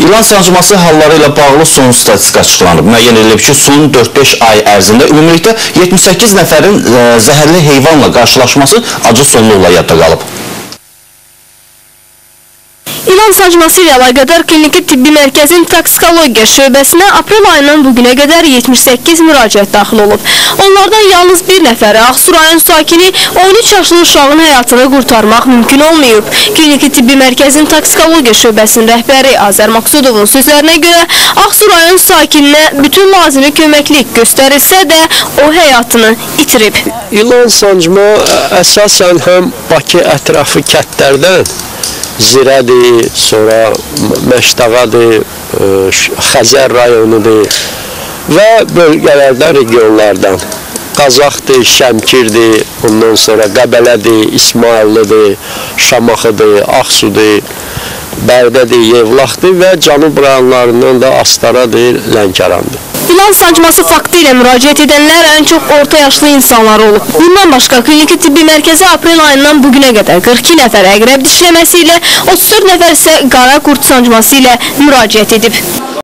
İlan sancması halları ilə bağlı son statistika açıqlanıb. Müəyyən edilib ki, son 4-5 ay ərzində ümumilikdə 78 nəfərin zəhərli heyvanla qarşılaşması acı sonluqla yadda qalıb. İlan sancması ilə əlaqədar Kliniki Tibbi Mərkəzin Toksikologiya şöbəsinə aprel ayından bugünə qədər 78 müraciət daxil olub. Onlardan yalnız bir nəfəri Ağsu rayon sakini 13 yaşlı uşağın həyatını qurtarmaq mümkün olmayıb. Kliniki Tibbi Mərkəzin Toksikologiya şöbəsinin rəhbəri Azər Maqsudovun sözlərinə görə Ağsu rayon sakininə bütün lazımi köməklik göstərilsə də o həyatını itirib. İlan sancma əsasən həm Bakı ətrafı kətlərdən Zirədir, sonra Məşdağadır, Xəzər rayonudur və bölgələrdən, regionlardan. Qazaxdır, Şəmkirdir, ondan sonra Qəbələdir, İsmaillidir, Şamaxıdır, Ağsudur, Bərdədir, Yevlaxdır və cənub rayonlarından da Astaradır, Lənkərandır. İlan sancması faktı ilə müraciət edənlər ən çox orta yaşlı insanlar olub. Bundan başqa Kliniki Tibbi Mərkəzi aprel ayından bugünə qədər 42 nəfər əqrəb dişləməsi ilə, 34 nəfər isə qara qurd sancması ilə müraciət edib.